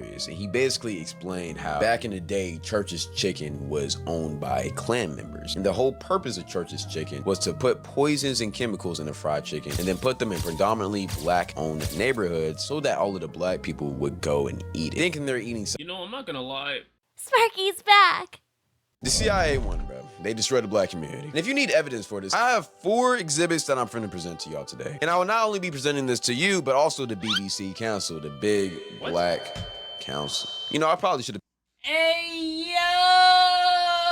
hilarious. And he basically explained how back in the day, Church's Chicken was owned by Klan members. And the whole purpose of Church's Chicken was to put poisons and chemicals in the fried chicken and then put them in predominantly black-owned neighborhoods so that all of the black people would go and eat it, thinking they're eating something. You know, I'm not gonna lie. Sparky's back. The CIA won, bro. They destroyed the black community. And if you need evidence for this, I have 4 exhibits that I'm finna present to y'all today. And I will not only be presenting this to you, but also the BBC Council, the big black council. You know, I probably should have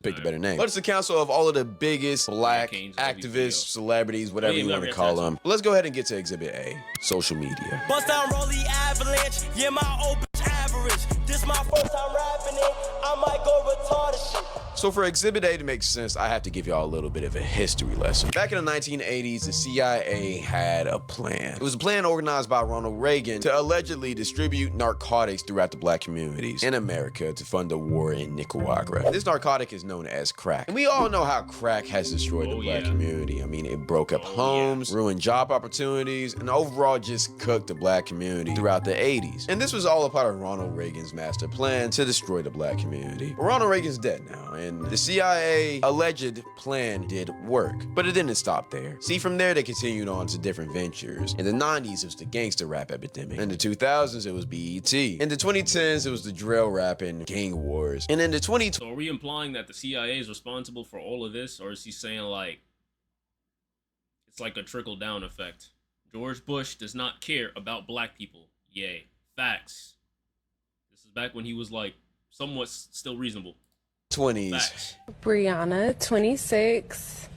picked a better name. But it's the council of all of the biggest black activists, celebrities, whatever you want to call them. Let's go ahead and get to Exhibit A, social media. Bust down Rolly Avalanche, yeah, my old bitch average. This my first time rapping it, I might go retarded shit. So for Exhibit A to make sense, I have to give y'all a little bit of a history lesson. Back in the 1980s, the CIA had a plan. It was a plan organized by Ronald Reagan to allegedly distribute narcotics throughout the black communities in America to fund the war in Nicaragua. This narcotic is known as crack. And we all know how crack has destroyed the black community. I mean, it broke up homes, ruined job opportunities, and overall just cooked the black community throughout the 80s. And this was all a part of Ronald Reagan's master plan to destroy the black community. But Ronald Reagan's dead now, and the CIA alleged plan did work, but it didn't stop there. See, from there they continued on to different ventures. In the 90s, it was the gangster rap epidemic. In the 2000s, it was BET. In the 2010s, it was the drill rap and gang wars. And in the 2020s, So are we implying that the CIA is responsible for all of this, or is he saying like it's like a trickle down effect? George Bush does not care about black people. Yay. Facts. This is back when he was like somewhat still reasonable. 20s. Facts. Brianna, 26.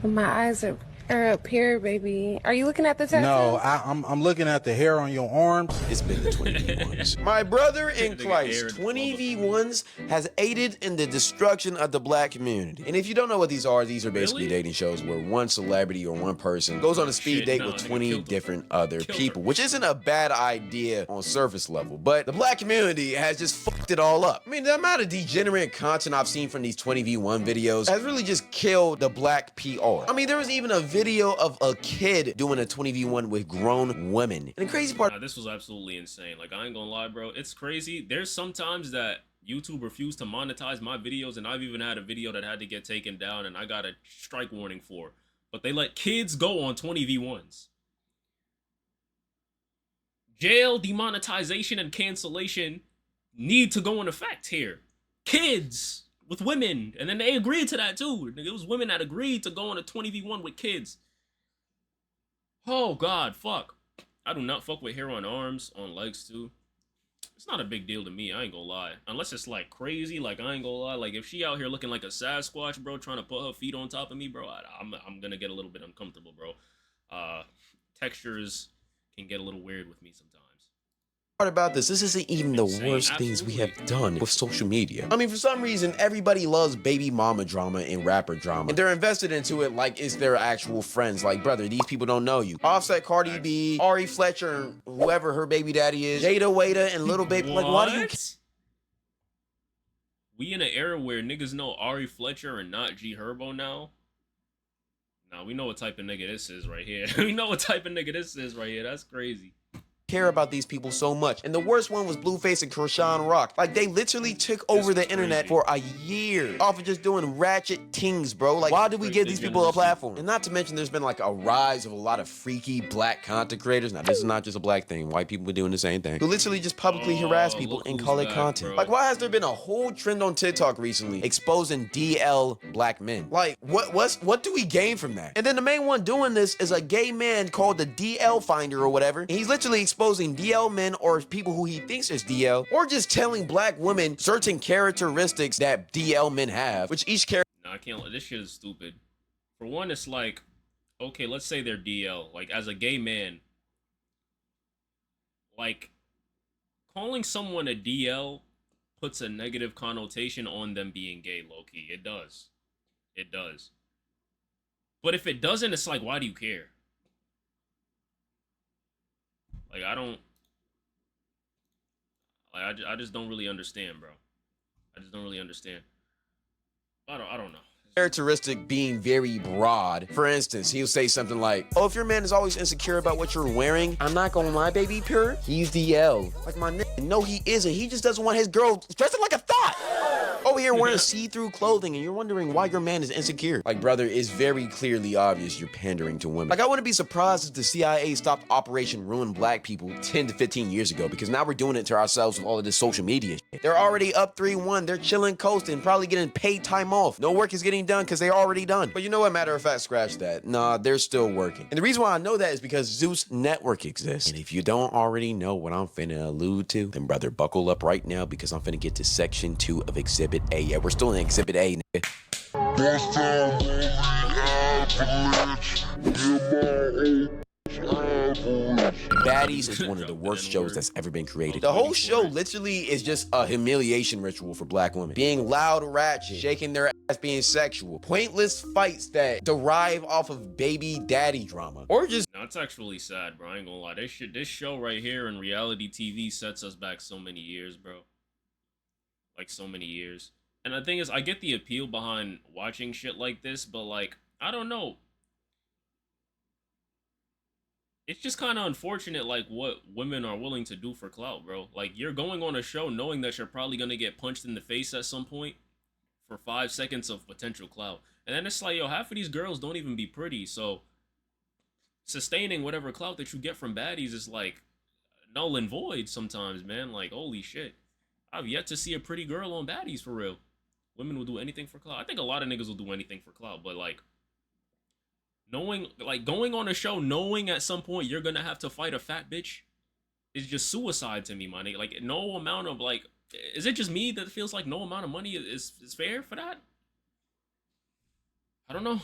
My eyes are up here, baby. Are you looking at the tattoo? No, I'm looking at the hair on your arms. It's been the 20v1s. My brother in Christ, 20v1s has aided in the destruction of the black community. And if you don't know what these are basically dating shows where one celebrity or one person goes on a speed date with 20 different other people, which isn't a bad idea on surface level, but the black community has just fucked it all up. I mean, the amount of degenerate content I've seen from these 20v1 videos has really just killed the black PR. I mean, there was even a video of a kid doing a 20v1 with grown women. And the crazy part, This was absolutely insane. Like, I ain't gonna lie, bro. It's crazy. There's sometimes that YouTube refused to monetize my videos, and I've even had a video that had to get taken down and I got a strike warning for. But they let kids go on 20v1s. Jail, demonetization, and cancellation need to go in effect here. Kids with women, and then they agreed to that too. It was women that agreed to go on a 20v1 with kids. Oh god, fuck. I do not fuck with hair on arms, on legs too. It's not a big deal to me, I ain't gonna lie. Unless it's like crazy, like I ain't gonna lie. Like if she out here looking like a Sasquatch, bro, trying to put her feet on top of me, bro, I'm gonna get a little bit uncomfortable, bro. Textures can get a little weird with me sometimes. part about this isn't even the worst things we have done with social media. I mean, for some reason, everybody loves baby mama drama and rapper drama, and they're invested into it like it's their actual friends. Like, brother, these people don't know you. Offset, Cardi B, Ari Fletcher, and whoever her baby daddy is, Jada Waiter, and Little Baby. Like, why do you? We in an era where niggas know Ari Fletcher and not G Herbo now. Now we know what type of nigga this is right here. We know what type of nigga this is right here. That's crazy. Care about these people so much. And the worst one was Blueface and Krishan Rock. Like, they literally took over the internet for a year off of just doing ratchet things, bro. Like, why did we give these people a platform? And not to mention, there's been like a rise of a lot of freaky black content creators. Now, this is not just a black thing. White people were doing the same thing. Who literally just publicly harass people and call it content. bro. Like, why has there been a whole trend on TikTok recently exposing DL black men? Like, what do we gain from that? And then the main one doing this is a gay man called the DL Finder or whatever. And he's literally exposing DL men or people who he thinks is DL, or just telling black women certain characteristics that DL men have, which each character. No, I can't. This shit is stupid. For one, it's like, okay, let's say they're DL. Like, as a gay man, like, calling someone a DL puts a negative connotation on them being gay, low-key. It does. It does. But if it doesn't, it's like, why do you care? Like, I just don't really understand, bro. I just don't really understand. I don't know. characteristic being very broad. For instance, he'll say something like, oh, if your man is always insecure about what you're wearing, I'm not gonna lie, baby, pure, he's DL. Like my nigga, no, he isn't. He just doesn't want his girl dressing like a thought. Over here wearing see-through clothing and you're wondering why your man is insecure. Like, brother, it's very clearly obvious you're pandering to women. Like, I wouldn't be surprised if the CIA stopped Operation Ruin Black People 10 to 15 years ago, because now we're doing it to ourselves with all of this social media shit. They're already up 3-1. They're chilling, coasting, probably getting paid time off. No work is getting done because they're already done. But you know what? Matter of fact, scratch that. Nah, they're still working. And the reason why I know that is because Zeus Network exists. And if you don't already know what I'm finna allude to, then brother, buckle up right now because I'm finna get to section 2 of Exhibit A. Yeah, we're still in Exhibit A, nigga. Baddies is one of the worst shows that's ever been created. The whole show literally is just a humiliation ritual for black women. Being loud, ratchet, shaking their ass, being sexual. Pointless fights that derive off of baby daddy drama. Or just... No, it's actually sad, bro. I ain't gonna lie. This show right here in reality TV sets us back so many years, bro. Like, so many years. And the thing is, I get the appeal behind watching shit like this, but, like, I don't know. It's just kind of unfortunate, like, what women are willing to do for clout, bro. Like, you're going on a show knowing that you're probably going to get punched in the face at some point for 5 seconds of potential clout. And then it's like, yo, half of these girls don't even be pretty, so sustaining whatever clout that you get from baddies is, like, null and void sometimes, man. Like, holy shit. I've yet to see a pretty girl on baddies, for real. Women will do anything for clout. I think a lot of niggas will do anything for clout, but, like, knowing, like, going on a show knowing at some point you're gonna have to fight a fat bitch is just suicide to me, my nigga. Like, no amount of, like, is it just me that feels like no amount of money is fair for that? I don't know.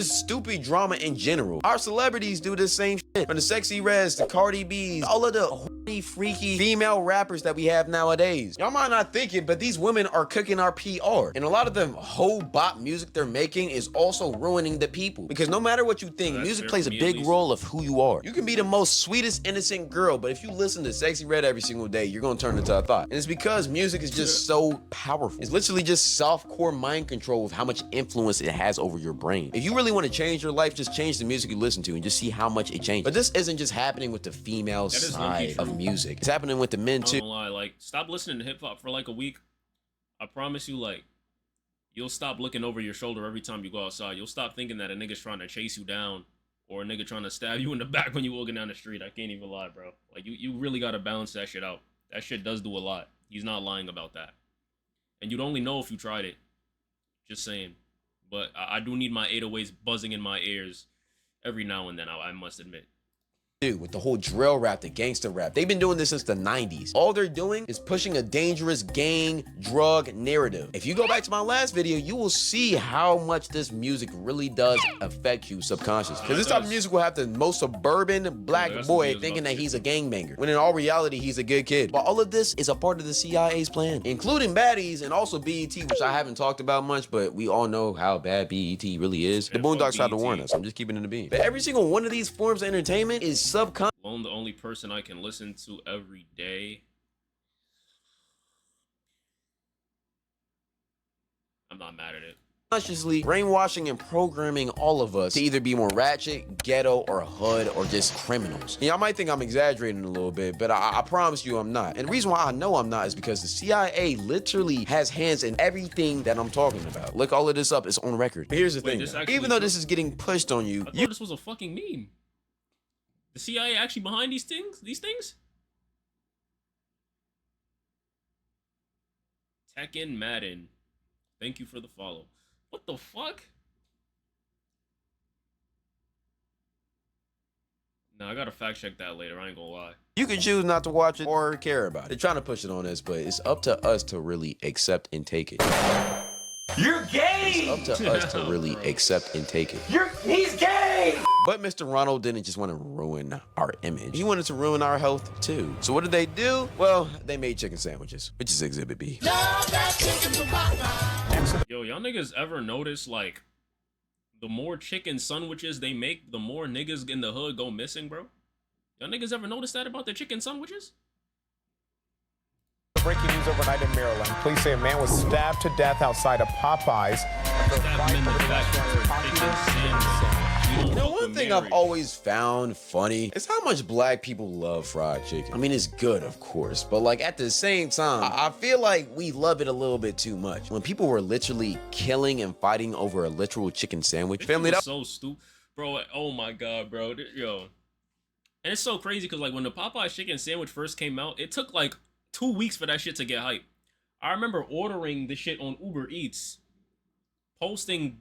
Stupid drama in general. Our celebrities do the same shit. From the Sexy Reds to Cardi B's, all of the horny, freaky female rappers that we have nowadays. Y'all might not think it, but these women are cooking our PR. And a lot of them whole bop music they're making is also ruining the people. Because no matter what you think, music plays a big role of who you are. You can be the most sweetest, innocent girl, but if you listen to Sexy Red every single day, you're gonna turn into a thought. And it's because music is just so powerful. It's literally just soft-core mind control of how much influence it has over your brain. If you really want to change your life, just change the music you listen to and just see how much it changes. But this isn't just happening with the female side of music. It's happening with the men too. I don't lie, like, stop listening to hip-hop for like a week. I promise you, like, you'll stop looking over your shoulder every time you go outside. You'll stop thinking that a nigga's trying to chase you down or a nigga trying to stab you in the back when you're walking down the street. I can't even lie, bro. Like, you really gotta balance that shit out. That shit does do a lot. He's not lying about that. And you'd only know if you tried it. Just saying. But I do need my 808s buzzing in my ears every now and then, I must admit. Dude, with the whole drill rap, the gangster rap, they've been doing this since the 90s. All they're doing is pushing a dangerous gang, drug narrative. If you go back to my last video, you will see how much this music really does affect you subconsciously. Because this type of music will have the most suburban black boy thinking that he's a gangbanger, when in all reality, he's a good kid. But all of this is a part of the CIA's plan, including baddies and also BET, which I haven't talked about much, but we all know how bad BET really is. The Boondocks tried to warn us. I'm just keeping it in the bean. But every single one of these forms of entertainment is subconscious. I'm the only person I can listen to every day. I'm not mad at it. Consciously brainwashing and programming all of us to either be more ratchet, ghetto, or hood, or just criminals. Y'all might think I'm exaggerating a little bit, but I promise you I'm not. And the reason why I know I'm not is because the CIA literally has hands in everything that I'm talking about. Look all of this up, it's on record. But here's the thing, even though this is getting pushed on you, I thought this was a fucking meme. The CIA actually behind these things? Tekken Madden. Thank you for the follow. What the fuck? Nah, I gotta fact check that later. I ain't gonna lie. You can choose not to watch it or care about it. They're trying to push it on us, but it's up to us to really accept and take it. You're gay! It's up to us to really accept and take it. He's gay! But Mr. Ronald didn't just want to ruin our image. He wanted to ruin our health too. So what did they do? Well, they made chicken sandwiches, which is Exhibit B. Yo, y'all niggas ever notice, like, the more chicken sandwiches they make, the more niggas in the hood go missing, bro? Y'all niggas ever notice that about the chicken sandwiches? Breaking news overnight in Maryland. Police say a man was stabbed to death outside of Popeyes. Stab him in the back for a chicken sandwich. You know, one thing I've always found funny is how much black people love fried chicken. I mean, it's good, of course, but like at the same time, I feel like we love it a little bit too much. When people were literally killing and fighting over a literal chicken sandwich, family, that so stupid, bro. Oh my god, bro, yo. And it's so crazy because like when the Popeyes chicken sandwich first came out, it took like 2 weeks for that shit to get hype. I remember ordering the shit on Uber Eats, posting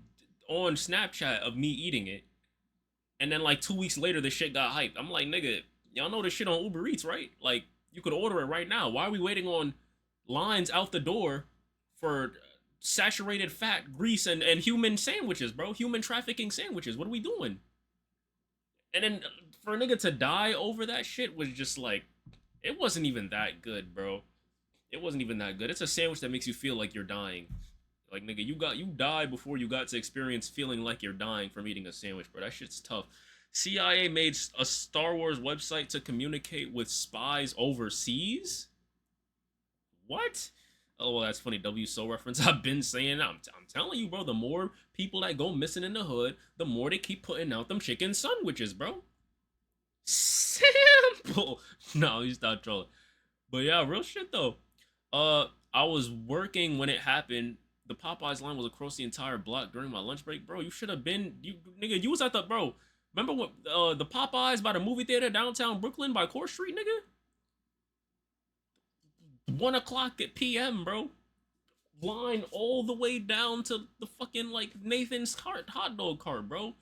on Snapchat of me eating it. And then like 2 weeks later, the shit got hyped. I'm like, nigga, y'all know this shit on Uber Eats, right? Like, you could order it right now. Why are we waiting on lines out the door for saturated fat, grease, and human sandwiches, bro? Human trafficking sandwiches. What are we doing? And then for a nigga to die over that shit was just like, it wasn't even that good, bro. It wasn't even that good. It's a sandwich that makes you feel like you're dying. Like, nigga, you died before you got to experience feeling like you're dying from eating a sandwich, bro. That shit's tough. CIA made a Star Wars website to communicate with spies overseas? What? Oh, well, that's funny. WSO reference. I've been saying, I'm telling you, bro, the more people that go missing in the hood, the more they keep putting out them chicken sandwiches, bro. Simple. No, he's not trolling. But yeah, real shit, though. I was working when it happened. The Popeyes line was across the entire block during my lunch break, bro. You should have been, nigga, you was at the, bro. Remember what, the Popeyes by the movie theater downtown Brooklyn by Court Street, nigga? 1 o'clock at PM, bro. Line all the way down to the fucking, like, Nathan's hot dog cart, bro.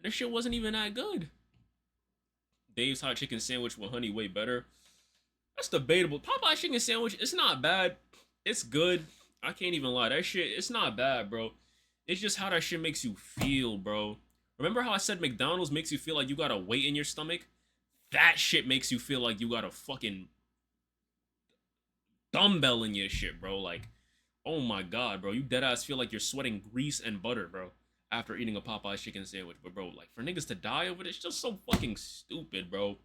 This shit wasn't even that good. Dave's hot chicken sandwich with honey way better. That's debatable. Popeye chicken sandwich, it's not bad. It's good. I can't even lie. That shit, it's not bad, bro. It's just how that shit makes you feel, bro. Remember how I said McDonald's makes you feel like you got a weight in your stomach? That shit makes you feel like you got a fucking dumbbell in your shit, bro. Like, oh my god, bro. You deadass feel like you're sweating grease and butter, bro, after eating a Popeye's chicken sandwich. But, bro, like, for niggas to die over this, it's just so fucking stupid, bro.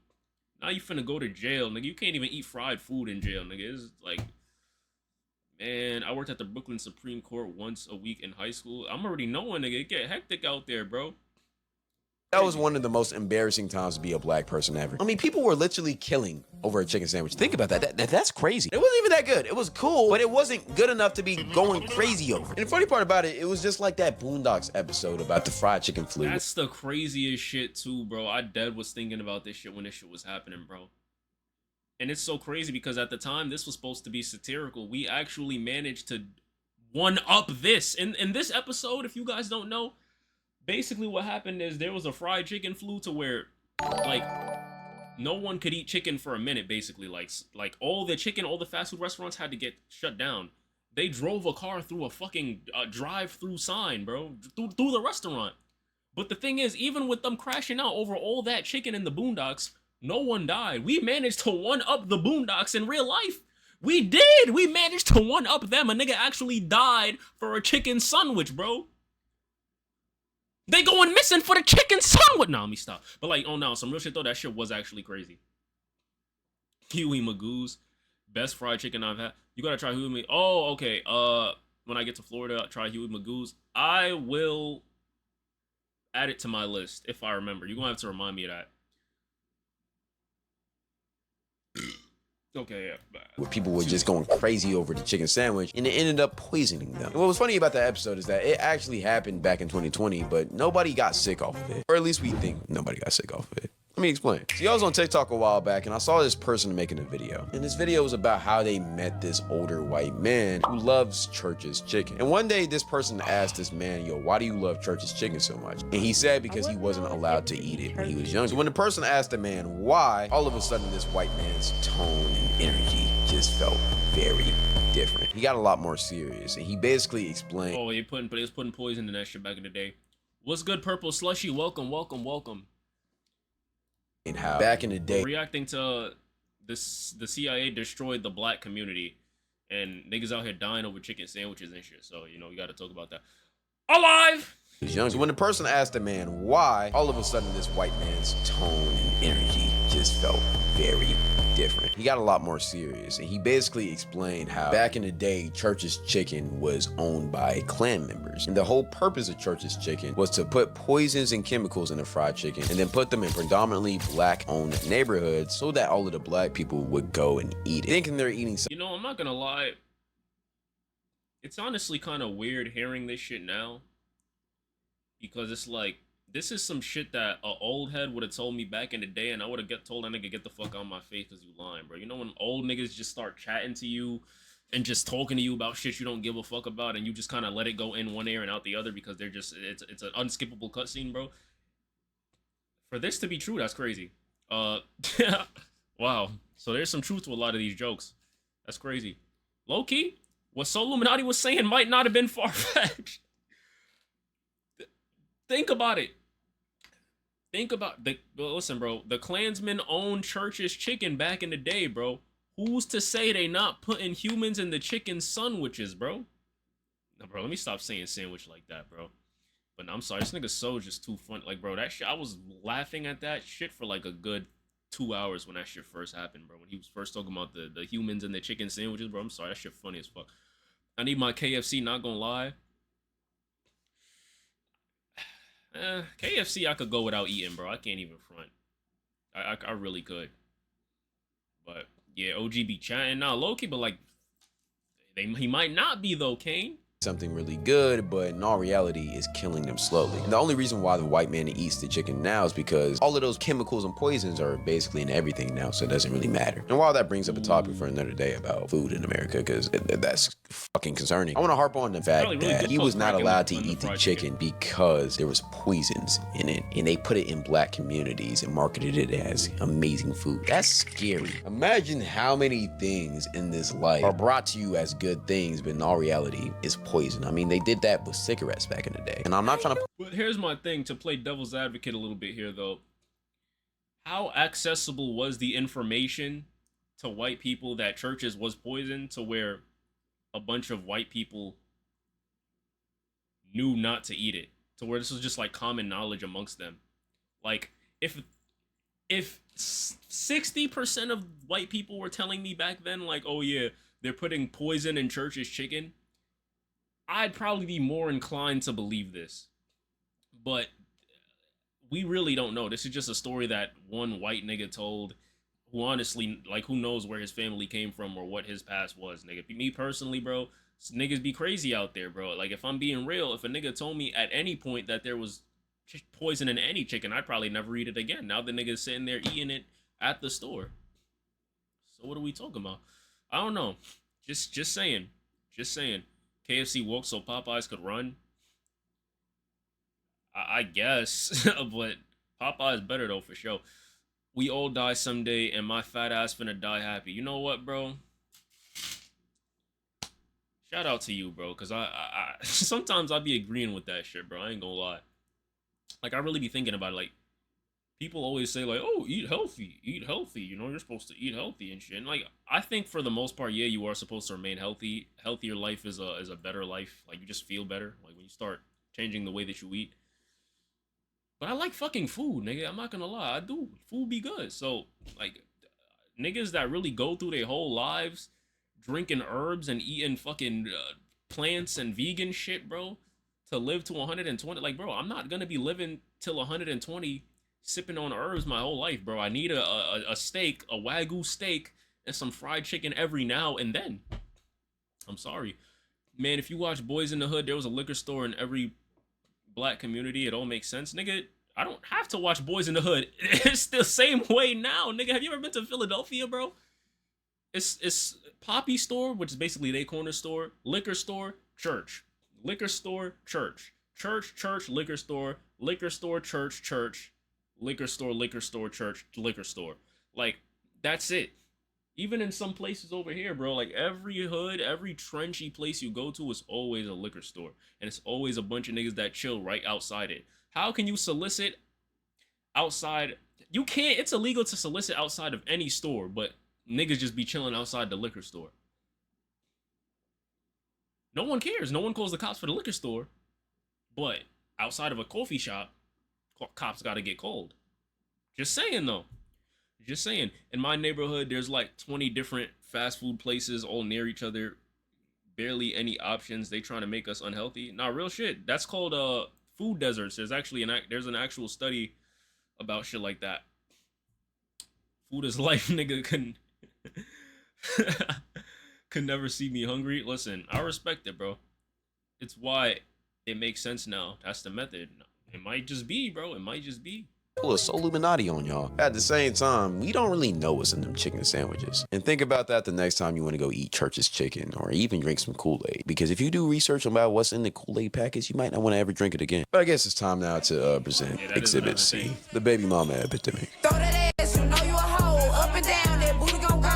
Now you finna go to jail, nigga. You can't even eat fried food in jail, nigga. It's like, man, I worked at the Brooklyn Supreme Court once a week in high school. I'm already knowing, nigga, it get hectic out there, bro. That was one of the most embarrassing times to be a black person ever. I mean, people were literally killing over a chicken sandwich. Think about that. That's crazy. It wasn't even that good. It was cool, but it wasn't good enough to be going crazy over. And the funny part about it, it was just like that Boondocks episode about the fried chicken flu. That's the craziest shit too, bro. I dead was thinking about this shit when this shit was happening, bro. And it's so crazy because at the time this was supposed to be satirical. We actually managed to one up this. In this episode, if you guys don't know, basically what happened is there was a fried chicken flu to where, like, no one could eat chicken for a minute, basically. Like all the chicken, all the fast food restaurants had to get shut down. They drove a car through a fucking drive-through sign, bro, through the restaurant. But the thing is, even with them crashing out over all that chicken in the Boondocks, no one died. We managed to one-up the Boondocks in real life. We did! We managed to one-up them. A nigga actually died for a chicken sandwich, bro. They going missing for the chicken sandwich. Nah, let me stop. But like, oh no, some real shit though, that shit was actually crazy. Huey Magoo's, best fried chicken I've had. You gotta try Huey Magoo's. Oh, okay. When I get to Florida, I'll try Huey Magoo's. I will add it to my list if I remember. You're gonna have to remind me of that. Okay, yeah. Where people were just going crazy over the chicken sandwich, and it ended up poisoning them. And what was funny about that episode is that it actually happened back in 2020, but nobody got sick off of it. Or at least we think nobody got sick off of it. Let me explain. See, I was on TikTok a while back, and I saw this person making a video. And this video was about how they met this older white man who loves Church's chicken. And one day, this person asked this man, yo, why do you love Church's chicken so much? And he said because he wasn't allowed to eat it when he was young. So when the person asked the man why, all of a sudden, this white man's tone and energy just felt very different. He got a lot more serious, and he basically explained. Oh, he was putting poison in that shit back in the day. What's good, Purple Slushy? Welcome, welcome, welcome. And how back in the day, reacting to this, the CIA destroyed the black community, and niggas out here dying over chicken sandwiches and shit. So you know we got to talk about that. Alive. He was young. So when the person asked the man why, all of a sudden this white man's tone and energy just felt very different. He got a lot more serious, and he basically explained how back in the day, Church's Chicken was owned by Klan members. And the whole purpose of Church's Chicken was to put poisons and chemicals in the fried chicken and then put them in predominantly black-owned neighborhoods so that all of the black people would go and eat it, thinking they're eating something. You know, I'm not gonna lie. It's honestly kind of weird hearing this shit now. Because it's like, this is some shit that an old head would have told me back in the day, and I would have told that nigga, get the fuck out of my face because you lying, bro. You know when old niggas just start chatting to you and just talking to you about shit you don't give a fuck about, and you just kind of let it go in one ear and out the other because they're just, it's an unskippable cutscene, bro. For this to be true, that's crazy. Wow. So there's some truth to a lot of these jokes. That's crazy. Low-key, what Soul Illuminati was saying might not have been far-fetched. Think about it. Think about listen, bro. The Klansmen owned Church's Chicken back in the day, bro. Who's to say they not putting humans in the chicken sandwiches, bro? No, bro. Let me stop saying sandwich like that, bro. But no, I'm sorry, this nigga So just too funny. Like, bro, that shit. I was laughing at that shit for like a good 2 hours when that shit first happened, bro. When he was first talking about the humans and the chicken sandwiches, bro. I'm sorry, that shit funny as fuck. I need my KFC. Not gonna lie. KFC I could go without eating, bro. I can't even front. I really could. But yeah, OG be chatting now, low-key, but like he might not be though, Kane. Something really good, but in all reality is killing them slowly. And the only reason why the white man eats the chicken now is because all of those chemicals and poisons are basically in everything now, so it doesn't really matter. And while that brings up a topic for another day about food in America, because that's fucking concerning, I want to harp on the fact that he was not allowed to eat the chicken because there was poisons in it, and they put it in black communities and marketed it as amazing food. That's scary. Imagine how many things in this life are brought to you as good things, but in all reality is poison. I mean, they did that with cigarettes back in the day. And I'm not trying to... But here's my thing, to play devil's advocate a little bit here, though. How accessible was the information to white people that Church's was poison to where a bunch of white people knew not to eat it? To where this was just like common knowledge amongst them. Like, if 60% of white people were telling me back then, like, oh yeah, they're putting poison in Church's Chicken, I'd probably be more inclined to believe this. But we really don't know. This is just a story that one white nigga told, who honestly, like, who knows where his family came from or what his past was, nigga. Me personally, bro, niggas be crazy out there, bro. Like, if I'm being real, if a nigga told me at any point that there was poison in any chicken, I'd probably never eat it again. Now the nigga's sitting there eating it at the store. So what are we talking about? I don't know. Just saying. Just saying. KFC walked so Popeyes could run. I guess, but Popeyes better though for sure. We all die someday, and my fat ass finna die happy. You know what, bro? Shout out to you, bro, because I sometimes I be agreeing with that shit, bro. I ain't gonna lie. Like, I really be thinking about it. Like, people always say, like, oh, eat healthy, you know, you're supposed to eat healthy and shit. And, like, I think for the most part, yeah, you are supposed to remain healthy. Healthier life is a better life. Like, you just feel better, like, when you start changing the way that you eat. But I like fucking food, nigga. I'm not gonna lie, I do. Food be good. So, like, niggas that really go through their whole lives drinking herbs and eating fucking plants and vegan shit, bro, to live to 120, like, bro, I'm not gonna be living till 120 sipping on herbs my whole life, bro. I need a steak, a Wagyu steak, and some fried chicken every now and then. I'm sorry. Man, if you watch Boys in the Hood, there was a liquor store in every black community. It all makes sense. Nigga, I don't have to watch Boys in the Hood. It's the same way now, nigga. Have you ever been to Philadelphia, bro? It's Poppy store, which is basically their corner store, liquor store, church. Liquor store, church. Church, liquor store, church, church. Liquor store, church, liquor store. Like, that's it. Even in some places over here, bro, like, every hood, every trenchy place you go to is always a liquor store. And it's always a bunch of niggas that chill right outside it. How can you solicit outside? You can't. It's illegal to solicit outside of any store, but niggas just be chilling outside the liquor store. No one cares. No one calls the cops for the liquor store. But outside of a coffee shop, cops got to get called. Just saying, though. Just saying, in my neighborhood, there's like 20 different fast food places all near each other. Barely any options. They trying to make us unhealthy. Nah, real shit. That's called food deserts. There's actually an actual study about shit like that. Food is life, nigga. Could never see me hungry. Listen, I respect it, bro. It's why it makes sense now. That's the method. It might just be, bro. It might just be. Pull a soul Illuminati on y'all. At the same time, we don't really know what's in them chicken sandwiches. And think about that the next time you want to go eat Church's chicken or even drink some Kool-Aid. Because if you do research about what's in the Kool-Aid package, you might not want to ever drink it again. But I guess it's time now to present Yeah, that is Exhibit another C, thing. the baby mama epidemic. Throw that ass, you know you a hoe. Up and down, that booty gon' go.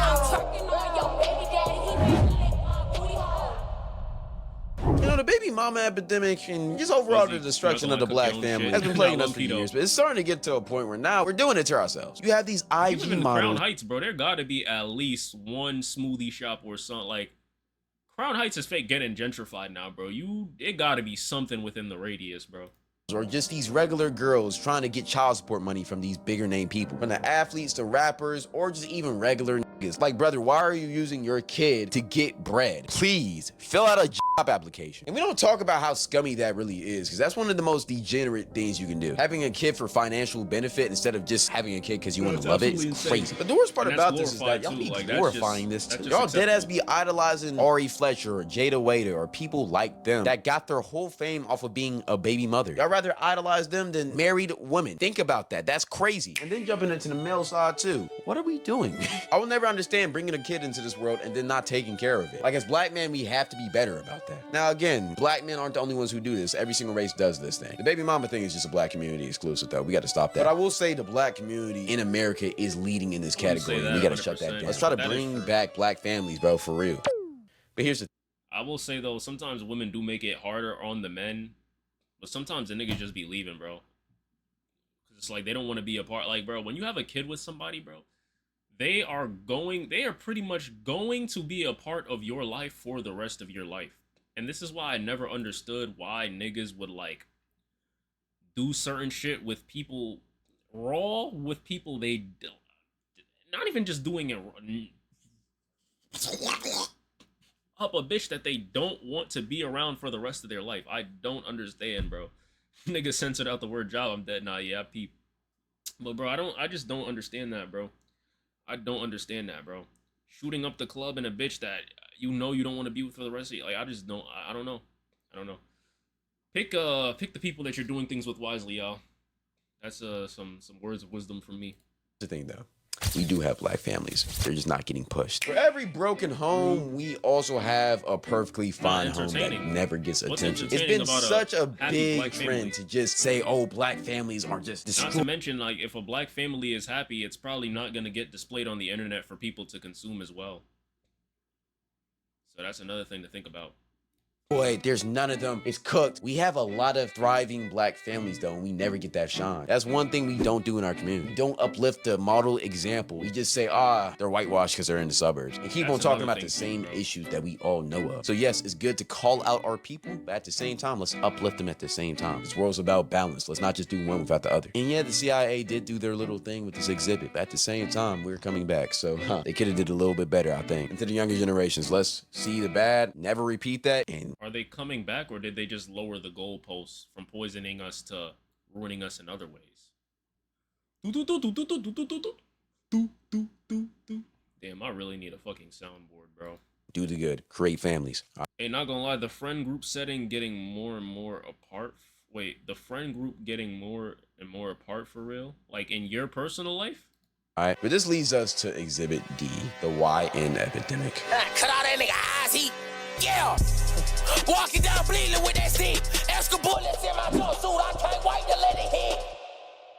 You know, the baby mama epidemic and just overall the Fuzzy, destruction of Michael the black Capone family shit. has been plaguing Nah, us for low-key, years, though. but it's starting to get to a point where now we're doing it to ourselves. You have these You live IG in Crown models. Heights, bro. There gotta be at least one smoothie shop or something. Like, Crown Heights is fake getting gentrified now, bro. It gotta be something within the radius, bro. Or just these regular girls trying to get child support money from these bigger name people, from the athletes to rappers or just even regular niggas. Like, brother, why are you using your kid to get bread? Please fill out a job application. And we don't talk about how scummy that really is, because that's one of the most degenerate things you can do. Having a kid for financial benefit instead of just having a kid because you want It's to love it absolutely is insane. crazy. But the worst part And that's about this is that y'all glorified, be too. Like, that's glorifying just- this that's too. just Y'all dead ass acceptable. be idolizing Ari Fletcher or Jada Waiter or people like them that got their whole fame off of being a baby mother. Y'all rather idolize them than married women. Think about that. That's crazy. And then jumping into the male side too. What are we doing? I will never understand bringing a kid into this world and then not taking care of it. Like, as black men, we have to be better about that. Now, again, black men aren't the only ones who do this. Every single race does this thing. The baby mama thing is just a black community exclusive, though. We got to stop that. But I will say the black community in America is leading in this wouldn't say category. that We got to shut that 100%. down. Let's try to That is bring true. back black families, bro, for real. But here's the I will say, though, sometimes women do make it harder on the men, but sometimes the niggas just be leaving, bro. Because it's like they don't want to be a part. Like, bro, when you have a kid with somebody, bro, they are pretty much going to be a part of your life for the rest of your life. And this is why I never understood why niggas would, like, do certain shit with people with people they don't. Not even just doing it up a bitch that they don't want to be around for the rest of their life. I don't understand, bro. Nigga censored out the word job. I'm dead. Nah, yeah, I peep. But bro, I just don't understand that, bro. I don't understand that, bro. Shooting up the club and a bitch that you know you don't want to be with for the rest of your life. Like, I don't know. I don't know. Pick the people that you're doing things with wisely, y'all. That's some words of wisdom from me. thing, though. We do have black families. They're just not getting pushed. For every broken home, we also have a perfectly fine home that entertaining. never gets What's attention. It's entertaining been about a such a happy big black family? trend to just say, oh, black families are just Not to destroyed. mention, like, if a black family is happy, it's probably not going to get displayed on the internet for people to consume as well. So that's another thing to think about. Boy, there's none of them. It's cooked. We have a lot of thriving black families, though, and we never get that shine. That's one thing we don't do in our community. We don't uplift the model example. We just say, they're whitewashed because they're in the suburbs. And keep That's on talking another about the thing same too, bro. issues that we all know of. So yes, it's good to call out our people, but at the same time, let's uplift them at the same time. This world's about balance. Let's not just do one without the other. And yeah, the CIA did do their little thing with this exhibit, but at the same time, we're coming back. So they could have did a little bit better, I think. And to the younger generations, let's see the bad, never repeat that, and Are they coming back, or did they just lower the goalposts from poisoning us to ruining us in other ways? Damn, I really need a fucking soundboard, bro. do the good, create families. Hey, not gonna lie, the friend group setting getting more and more apart. Wait, the friend group getting more and more apart for real? Like in your personal life? All right, but this leads us to Exhibit D, the YN epidemic. Cut out that nigga eyes, yeah. Walking down bleeding with that stick. Extra bullets in my blood suit. I can't wait to let it hit.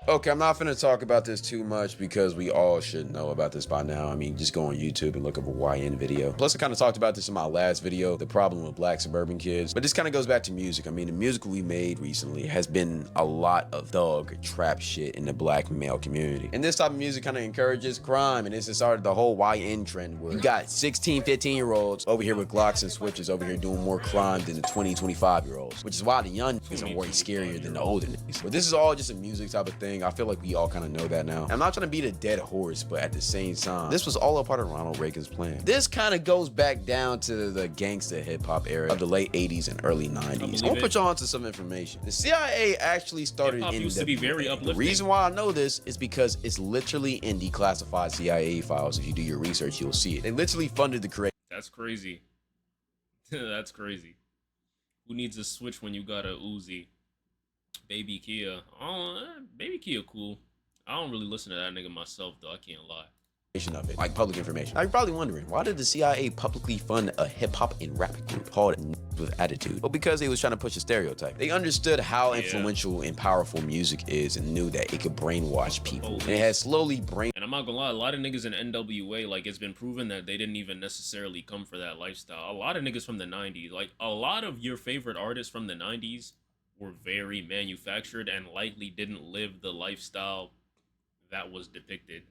Okay, I'm not gonna talk about this too much because we all should know about this by now. I mean, just go on YouTube and look up a YN video. Plus, I kind of talked about this in my last video, the problem with black suburban kids. But this kind of goes back to music. I mean, the music we made recently has been a lot of thug trap shit in the black male community. And this type of music kind of encourages crime, and this has started the whole YN trend where you got 16, 15-year-olds over here with Glocks and switches over here doing more crime than the 20, 25-year-olds, which is why the young niggas are way scarier than the older niggas. But this is all just a music type of thing. thing. I feel like we all kind of know that now. I'm not trying to beat a dead horse, but at the same time, this was all a part of Ronald Reagan's plan. This kind of goes back down to the gangsta hip hop era of the late 80s and early 90s. I'm gonna put y'all onto some information. The CIA actually started Hip-hop used to be very NWA. The uplifting. reason why I know this is because it's literally in declassified CIA files. If you do your research, you'll see it. They literally funded the creation. That's crazy. That's crazy. Who needs a Switch when you got a Uzi? Baby Kia. Oh, Baby Kia cool. I don't really listen to that nigga myself though. I can't lie. Of it, like public information. Now you're probably wondering, why did the CIA publicly fund a hip-hop and rap group called with Attitude? Well, because they was trying to push a stereotype. They understood how influential and powerful music is and knew that it could brainwash people. And it has slowly And I'm not gonna lie, a lot of niggas in NWA, like, it's been proven that they didn't even necessarily come for that lifestyle. A lot of niggas from the 90s, like, a lot of your favorite artists from the 90s were very manufactured and likely didn't live the lifestyle that was depicted.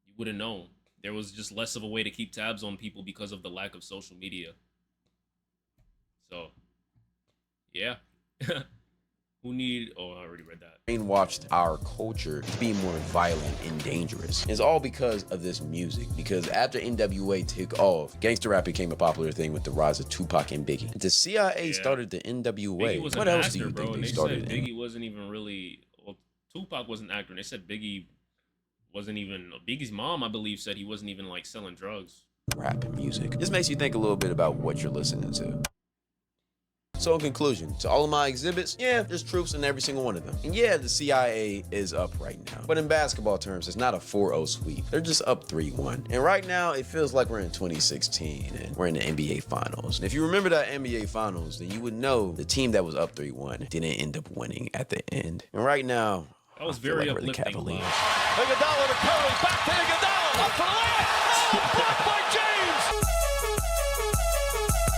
You wouldn't know. There was just less of a way to keep tabs on people because of the lack of social media. So, yeah. Who need... Oh, I already read that. brainwashed our culture to be more violent and dangerous. It's all because of this music. Because after NWA took off, gangster rap became a popular thing with the rise of Tupac and Biggie. The CIA started the NWA. What else do you think they started? Biggie wasn't even really... Well, Tupac wasn't acting. They said Biggie wasn't even... Biggie's mom, I believe, said he wasn't even, like, selling drugs. Rap music. This makes you think a little bit about what you're listening to. So in conclusion, to all of my exhibits, yeah, there's truths in every single one of them. And yeah, the CIA is up right now. But in basketball terms, it's not a 4-0 sweep. They're just up 3-1. And right now, it feels like we're in 2016 and we're in the NBA Finals. And if you remember that NBA Finals, then you would know the team that was up 3-1 didn't end up winning at the end. And right now, that was very uplifting. Iguodala to Curry, back to Iguodala, up for the layup. Oh, blocked by James.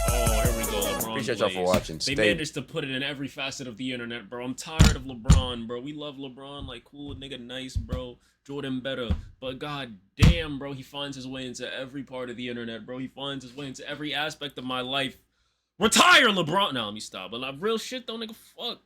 Oh, here we go, LeBron. Appreciate y'all for watching. They managed to put it in every facet of the internet, bro. I'm tired of LeBron, bro. We love LeBron, like, cool nigga, nice, bro. Jordan better, but god damn, bro, he finds his way into every part of the internet, bro. He finds his way into every aspect of my life. Retire, LeBron. Now let me stop. But like real shit though, nigga. Fuck.